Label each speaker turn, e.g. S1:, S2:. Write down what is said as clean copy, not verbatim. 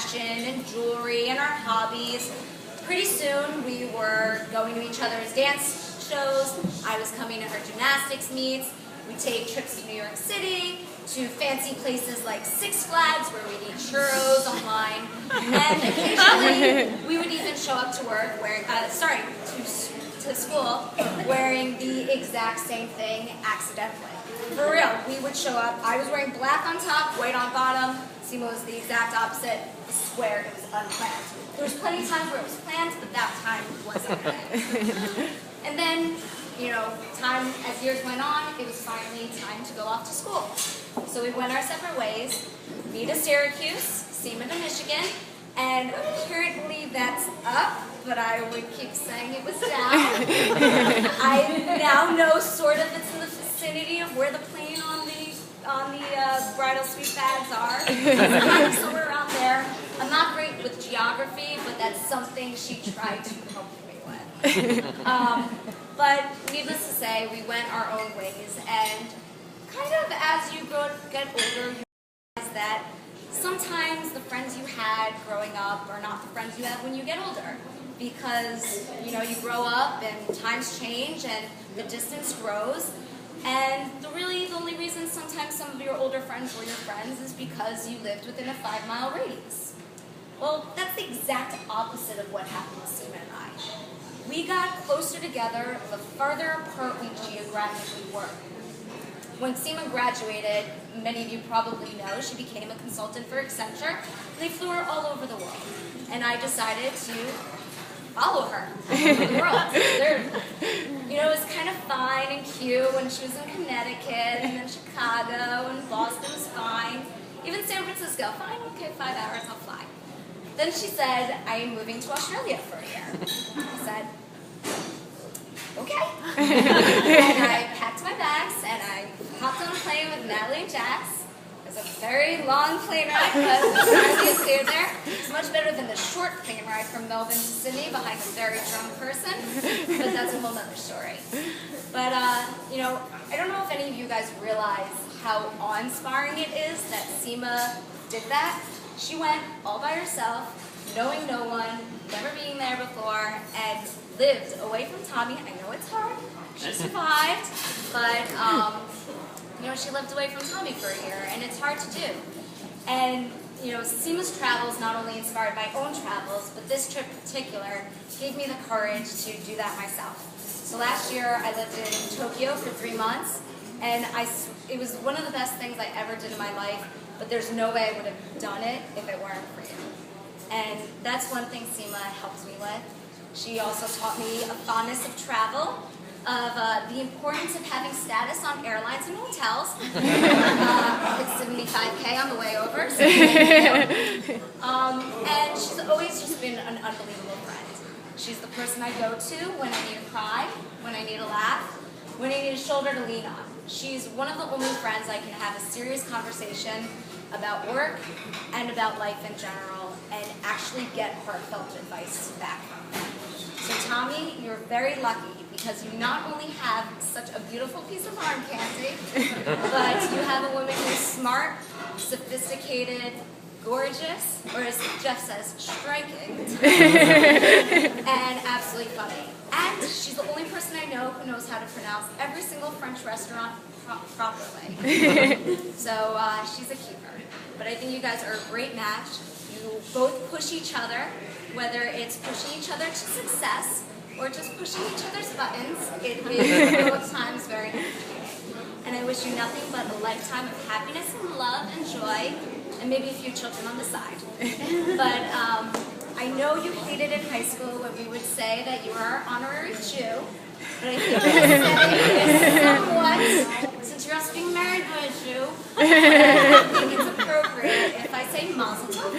S1: fashion and jewelry and our hobbies. Pretty soon we were going to each other's dance shows. I was coming to her gymnastics meets. We'd take trips to New York City, to fancy places like Six Flags where we'd eat churros online. And occasionally we would even show up to work wearing, to school wearing the exact same thing accidentally. For real, we would show up, I was wearing black on top, white on bottom. Seema was the exact opposite. I swear it was unplanned. There was plenty of times where it was planned, but that time wasn't planned. And then, you know, time as years went on, it was finally time to go off to school. So we went our separate ways. Me to Syracuse, Seema to Michigan, and apparently that's up, but I would keep saying it was down. I now know sort of it's in the vicinity of where the plane on the bridal suite bags are. It's kind of somewhere around there. I'm not great with geography, but that's something she tried to help me with. But needless to say, we went our own ways, and kind of as you get older, you realize that sometimes the friends you had growing up are not the friends you have when you get older. Because, you know, you grow up and times change and the distance grows. And the only reason sometimes some of your older friends were your friends is because you lived within a 5-mile radius. Well, that's the exact opposite of what happened with Seema and I. We got closer together the farther apart we geographically were. When Seema graduated, many of you probably know, she became a consultant for Accenture. They flew her all over the world. And I decided to follow her all over the world. You know, it was kind of fine and cute when she was in Connecticut, and then Chicago, and Boston was fine. Even San Francisco, fine, okay, 5 hours, I'll fly. Then she said, I am moving to Australia for a year. I said, okay. And I packed my bags, and I hopped on a plane with Natalie and Jax. It was a very long plane ride, but we stayed there. It's much better than the short plane ride from Melbourne to Sydney behind a very drunk person, but that's a whole other story. But, you know, I don't know if any of you guys realize how awe-inspiring it is that Seema did that. She went all by herself, knowing no one, never being there before, and lived away from Tommy. I know it's hard. She survived, but, you know, she lived away from Tommy for a year, and it's hard to do. And, you know, Seema's travels not only inspired my own travels, but this trip in particular gave me the courage to do that myself. So last year, I lived in Tokyo for 3 months, and it was one of the best things I ever did in my life, but there's no way I would have done it if it weren't for you. And that's one thing Seema helps me with. She also taught me a fondness of travel, of the importance of having status on airlines and hotels. It's $75K on the way over. So and she's always just been an unbelievable friend. She's the person I go to when I need a cry, when I need a laugh, when I need a shoulder to lean on. She's one of the only friends I can have a serious conversation about work and about life in general and actually get heartfelt advice back from her. So Tommy, you're very lucky because you not only have such a beautiful piece of arm candy, but you have a woman who's smart, sophisticated, gorgeous, or as Jeff says, striking, and absolutely funny. And she's the only person I know who knows how to pronounce every single French restaurant properly. So she's a keeper. But I think you guys are a great match. You both push each other, whether it's pushing each other to success or just pushing each other's buttons. It is both times very entertaining. And I wish you nothing but a lifetime of happiness and love and joy, and maybe a few children on the side. But I know you hated in high school when we would say that you were our honorary Jew, but I think it's somewhat, since you're also being married by a Jew, I think it's appropriate if I say Mazel Tov.